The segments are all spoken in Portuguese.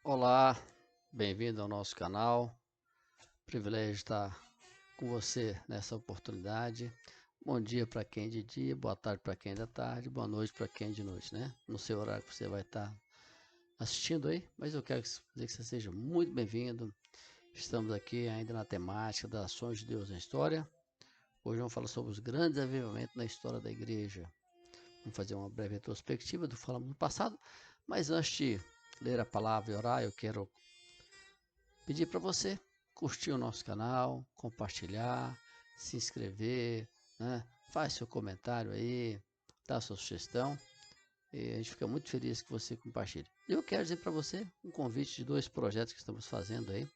Olá, bem-vindo ao nosso canal. Privilégio estar com você nessa oportunidade. Bom dia para quem é de dia, boa tarde para quem é da tarde, boa noite para quem é de noite, né? No seu horário que você vai estar assistindo aí, mas eu quero dizer que você seja muito bem-vindo. Estamos aqui ainda na temática das ações de Deus na história. Hoje vamos falar sobre os grandes avivamentos na história da igreja. Vamos fazer uma breve retrospectiva do que falamos no passado, mas antes de ler a palavra e orar, eu quero pedir para você curtir o nosso canal, compartilhar, se inscrever, né? Faz seu comentário aí, dá sua sugestão e a gente fica muito feliz que você compartilhe. Eu quero dizer para você um convite de dois projetos que estamos fazendo aí.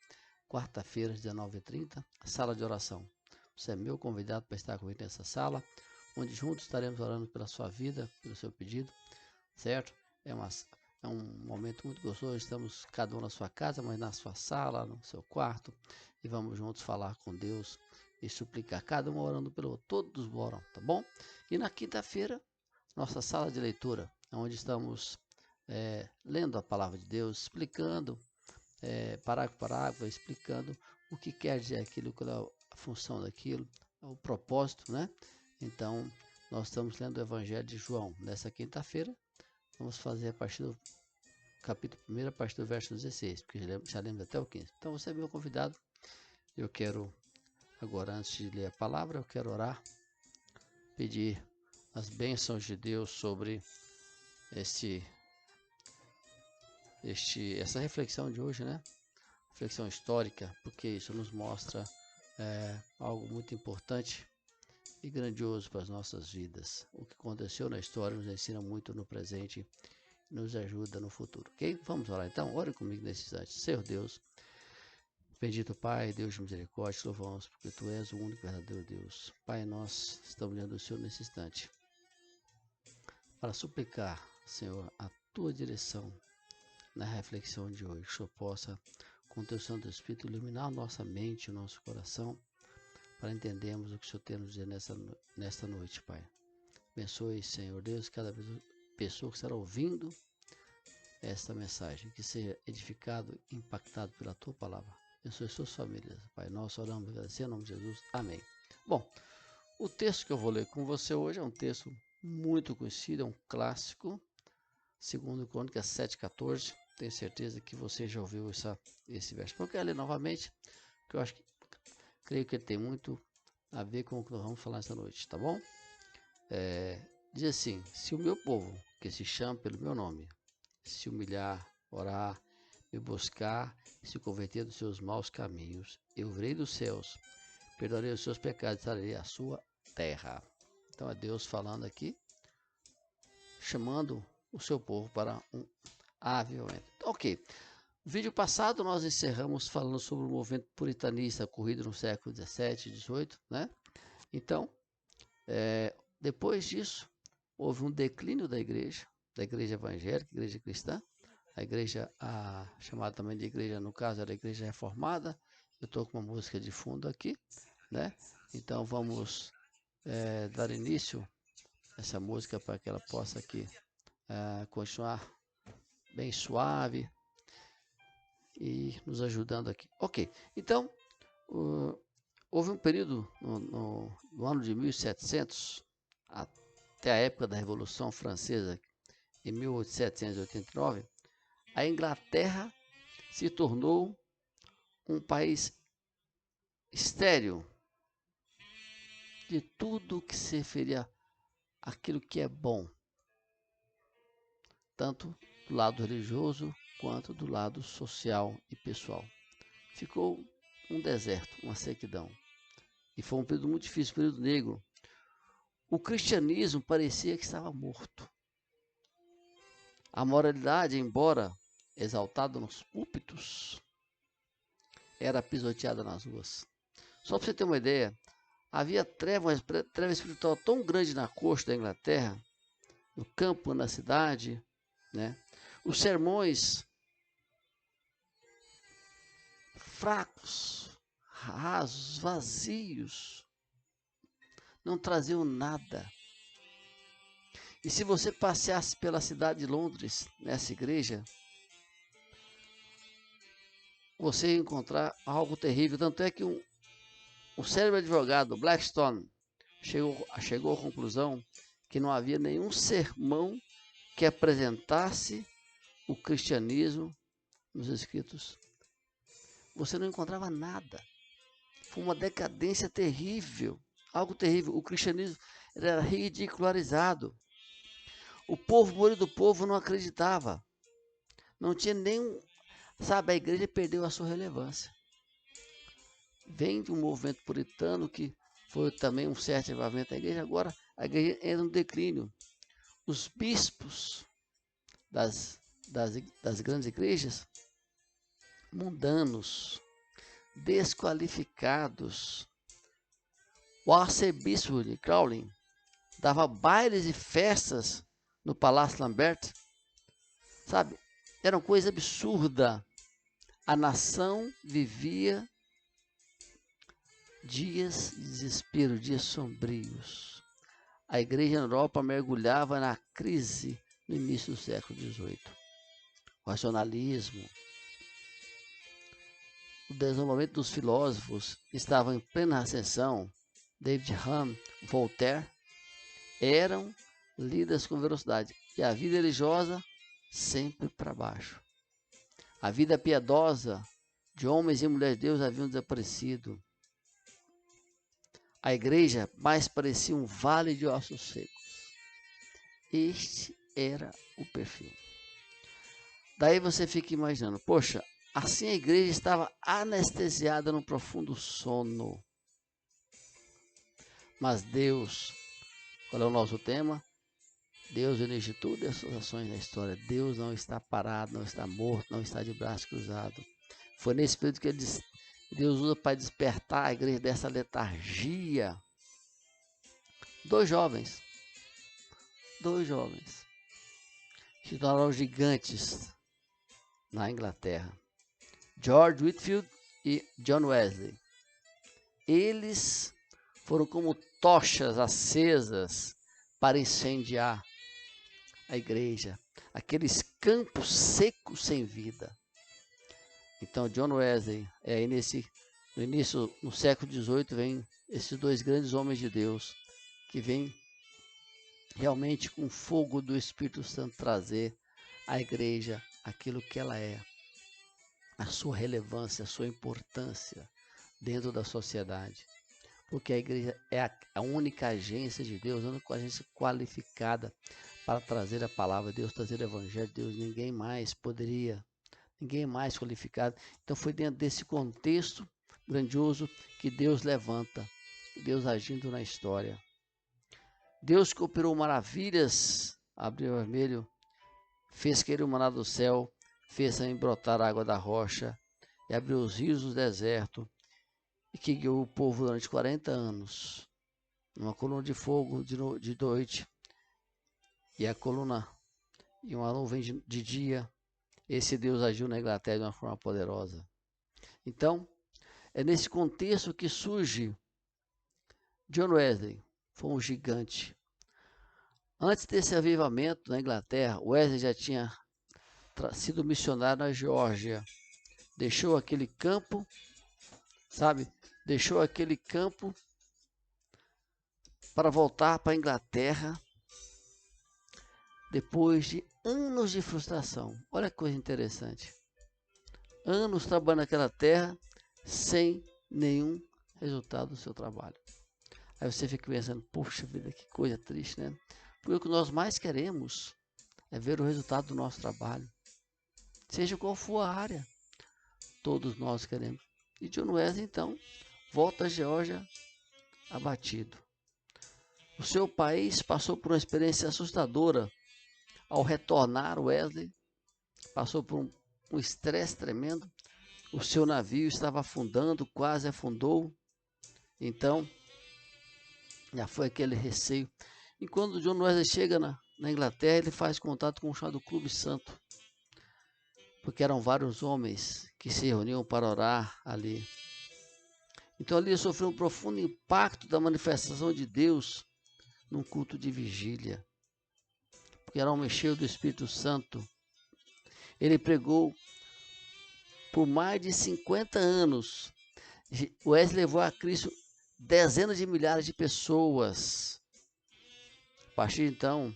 Quarta-feira, às 19h30, a sala de oração. Você é meu convidado para estar comigo nessa sala, onde juntos estaremos orando pela sua vida, pelo seu pedido, certo? É um momento muito gostoso, estamos cada um na sua casa, mas na sua sala, no seu quarto, e vamos juntos falar com Deus e suplicar, cada um orando pelo outro, todos oram, tá bom? E na quinta-feira, nossa sala de leitura, onde estamos lendo a palavra de Deus, explicando, parágrafo por parágrafo, explicando o que quer dizer aquilo, qual é a função daquilo, o propósito, né? Então, nós estamos lendo o Evangelho de João nessa quinta-feira. Vamos fazer a partir do capítulo 1, a partir do verso 16, porque já lemos até o 15. Então você é meu convidado. Eu quero, agora, antes de ler a palavra, eu quero orar, pedir as bênçãos de Deus sobre essa reflexão de hoje, né? Reflexão histórica, porque isso nos mostra algo muito importante e grandioso para as nossas vidas. O que aconteceu na história nos ensina muito no presente e nos ajuda no futuro, ok? Vamos orar então? Ore comigo nesse instante. Senhor Deus, bendito Pai, Deus de misericórdia, te louvamos, porque Tu és o único verdadeiro Deus. Pai, nós estamos diante do Senhor nesse instante para suplicar, Senhor, a Tua direção na reflexão de hoje. Que o Senhor possa, com o Teu Santo Espírito, iluminar a nossa mente e o nosso coração para entendermos o que o Senhor tem a nos dizer nesta noite, Pai. Abençoe, Senhor Deus, cada pessoa que estará ouvindo esta mensagem, que seja edificado, impactado pela Tua palavra. Abençoe suas famílias, Pai. Nós oramos e agradecemos em nome de Jesus. Amém. Bom, o texto que eu vou ler com você hoje é um texto muito conhecido, é um clássico, segundo Crônicas 7,14. Tenho certeza que você já ouviu esse verso. Eu quero ler novamente, porque eu creio que ele tem muito a ver com o que nós vamos falar esta noite, tá bom? Diz assim: se o meu povo, que se chama pelo meu nome, se humilhar, orar, me buscar e se converter dos seus maus caminhos, eu virei dos céus, perdoarei os seus pecados e sararei a sua terra. Então é Deus falando aqui, chamando o seu povo para um avivamento. Ok, no vídeo passado nós encerramos falando sobre o movimento puritanista ocorrido no século 17 e 18, né? Então, depois disso, houve um declínio da igreja evangélica, igreja cristã, a igreja chamada também de igreja, no caso era a igreja reformada. Eu estou com uma música de fundo aqui, né? Então vamos dar início a essa música para que ela possa aqui continuar bem suave e nos ajudando aqui. Ok, então houve um período no ano de 1700 até a época da Revolução Francesa, em 1789, a Inglaterra se tornou um país estéril de tudo que se referia àquilo que é bom, tanto do lado religioso quanto do lado social e pessoal. Ficou um deserto, uma sequidão. E foi um período muito difícil, um período negro. O cristianismo parecia que estava morto. A moralidade, embora exaltada nos púlpitos, era pisoteada nas ruas. Só para você ter uma ideia, havia treva espiritual tão grande na costa da Inglaterra, no campo, na cidade, né? Os sermões fracos, rasos, vazios, não traziam nada. E se você passeasse pela cidade de Londres, nessa igreja, você ia encontrar algo terrível. Tanto é que o célebre advogado Blackstone chegou à conclusão que não havia nenhum sermão que apresentasse o cristianismo nos escritos. Você não encontrava nada. Foi uma decadência terrível, algo terrível. O cristianismo era ridicularizado. O povo, maioria do povo não acreditava. Não tinha nenhum... Sabe, a igreja perdeu a sua relevância. Vem de um movimento puritano que foi também um certo avivamento da igreja. Agora a igreja entra no declínio. Os bispos das grandes igrejas, mundanos, desqualificados. O arcebispo de Crowley dava bailes e festas no Palácio Lambert, sabe? Era uma coisa absurda. A nação vivia dias de desespero, dias sombrios. A igreja na Europa mergulhava na crise no início do século XVIII. O racionalismo, o desenvolvimento dos filósofos estavam em plena ascensão. David Hume, Voltaire, eram lidas com velocidade. E a vida religiosa sempre para baixo. A vida piedosa de homens e mulheres de Deus haviam desaparecido. A igreja mais parecia um vale de ossos secos. Este era o perfil. Daí você fica imaginando, poxa, assim a igreja estava anestesiada num profundo sono. Mas Deus, qual é o nosso tema? Deus dirige tudo as suas ações na história. Deus não está parado, não está morto, não está de braço cruzado. Foi nesse período que Deus usa para despertar a igreja dessa letargia. Dois jovens se tornaram gigantes na Inglaterra. George Whitefield e John Wesley. Eles foram como tochas acesas para incendiar a igreja, aqueles campos secos sem vida. Então, John Wesley, no início, no século XVIII, vem esses dois grandes homens de Deus, que vêm realmente com o fogo do Espírito Santo trazer à igreja aquilo que ela é, a sua relevância, a sua importância dentro da sociedade. Porque a igreja é a única agência de Deus, a única agência qualificada para trazer a palavra de Deus, trazer o evangelho de Deus. Ninguém mais qualificado. Então foi dentro desse contexto grandioso que Deus levanta, Deus agindo na história. Deus que operou maravilhas, abriu o vermelho, fez cair o maná do céu, fez também brotar a água da rocha, e abriu os rios do deserto, e que guiou o povo durante 40 anos, numa coluna de fogo de noite, e a coluna e uma nuvem de dia. Esse Deus agiu na Inglaterra de uma forma poderosa. Então, é nesse contexto que surge John Wesley, foi um gigante. Antes desse avivamento na Inglaterra, Wesley já tinha sido missionário na Geórgia. Deixou aquele campo, sabe? Deixou aquele campo para voltar para a Inglaterra depois de anos de frustração. Olha que coisa interessante. Anos trabalhando naquela terra sem nenhum resultado do seu trabalho. Aí você fica pensando, poxa vida, que coisa triste, né? Porque o que nós mais queremos é ver o resultado do nosso trabalho. Seja qual for a área, todos nós queremos. E John Wesley, então, volta à Geórgia abatido. O seu país passou por uma experiência assustadora. Ao retornar, Wesley passou por um estresse tremendo. O seu navio estava afundando, quase afundou. Então, já foi aquele receio. E quando John Wesley chega na Inglaterra, ele faz contato com o chamado Clube Santo. Porque eram vários homens que se reuniam para orar ali. Então ali ele sofreu um profundo impacto da manifestação de Deus num culto de vigília. Porque era um homem cheio do Espírito Santo. Ele pregou Por mais de 50 anos, Wesley levou a Cristo dezenas de milhares de pessoas. A partir de então,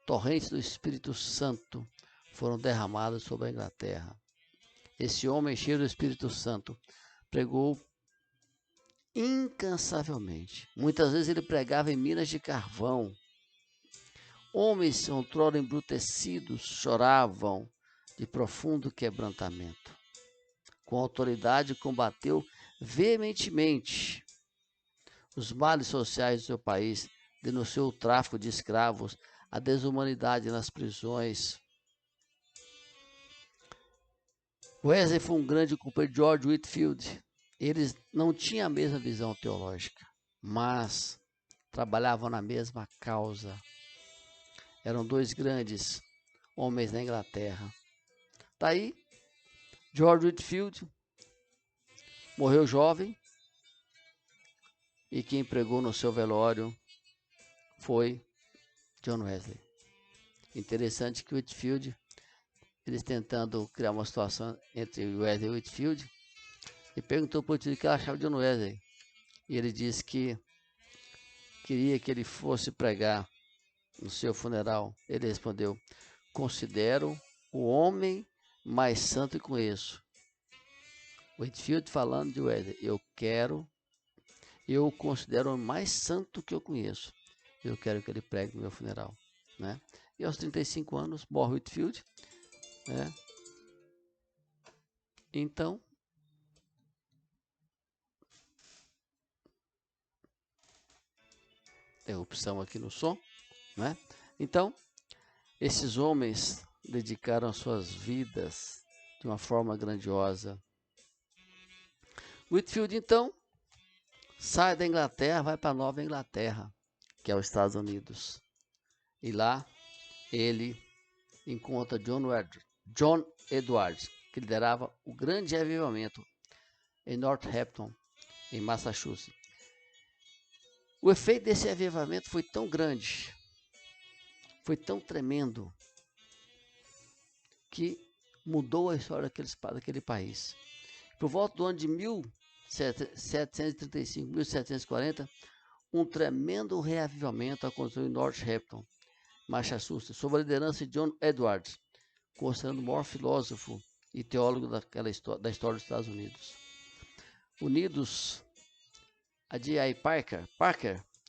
torrentes do Espírito Santo foram derramadas sobre a Inglaterra. Esse homem cheio do Espírito Santo pregou incansavelmente. Muitas vezes ele pregava em minas de carvão. Homens outrora embrutecidos choravam de profundo quebrantamento. Com autoridade combateu veementemente os males sociais do seu país, denunciou o tráfico de escravos, a desumanidade nas prisões. Wesley foi um grande companheiro de George Whitefield. Eles não tinham a mesma visão teológica, mas trabalhavam na mesma causa. Eram dois grandes homens na Inglaterra. Daí, George Whitefield morreu jovem e quem pregou no seu velório foi John Wesley. Interessante que Whitefield, eles tentando criar uma situação entre Wesley e Whitefield, e perguntou para o Whitefield o que ele achava de John Wesley. E ele disse que queria que ele fosse pregar no seu funeral. Ele respondeu: considero o homem mais santo que conheço. Whitefield falando de Wesley: eu o considero o mais santo que eu conheço. Eu quero que ele pregue no meu funeral, né? E aos 35 anos morre Whitefield, né? Então, opção aqui no som, né? Então, esses homens dedicaram suas vidas de uma forma grandiosa. Whitefield, então, sai da Inglaterra, vai para Nova Inglaterra, que é os Estados Unidos. E lá ele encontra John Edwards, que liderava o grande avivamento em Northampton, em Massachusetts. O efeito desse avivamento foi tão grande, foi tão tremendo, que mudou a história daquele país. Por volta do ano de 1735, 1740, um tremendo reavivamento aconteceu em Northampton, Massachusetts, sob a liderança de John Edwards, considerado o maior filósofo e teólogo da história dos Estados Unidos. Unidos a J.I. Parker,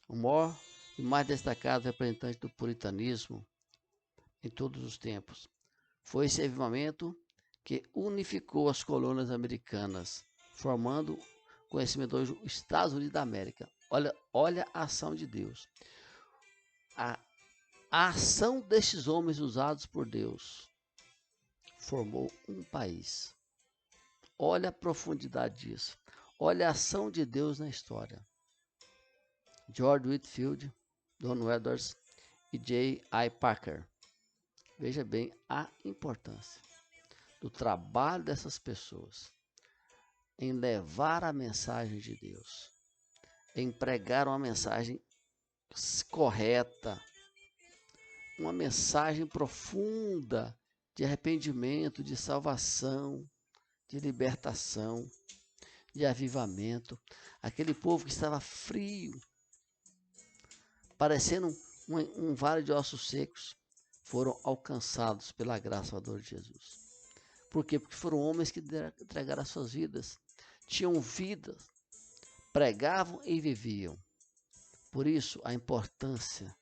o maior e mais destacado representante do puritanismo em todos os tempos. Foi esse avivamento que unificou as colônias americanas, formando o conhecimento hoje dos Estados Unidos da América. Olha a ação de Deus. A ação destes homens usados por Deus formou um país. Olha a profundidade disso. Olha a ação de Deus na história. George Whitefield, John Edwards e J.I. Parker. Veja bem a importância do trabalho dessas pessoas em levar a mensagem de Deus, em pregar uma mensagem correta, uma mensagem profunda de arrependimento, de salvação, de libertação, de avivamento. Aquele povo que estava frio, parecendo um vale de ossos secos, foram alcançados pela graça do Senhor Jesus. Por quê? Porque foram homens que entregaram as suas vidas, tinham vidas, pregavam e viviam. Por isso, a importância.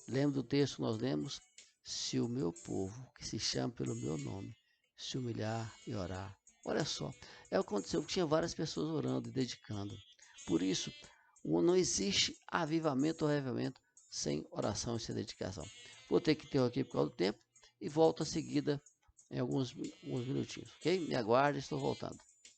Lembra do texto que nós lemos? Se o meu povo, que se chama pelo meu nome, se humilhar e orar. Olha só, o que aconteceu, tinha várias pessoas orando e dedicando. Por isso, não existe avivamento ou reavivamento sem oração e sem dedicação. Vou ter que ter aqui por causa do tempo e volto a seguida em alguns minutinhos, ok? Me aguarde, estou voltando.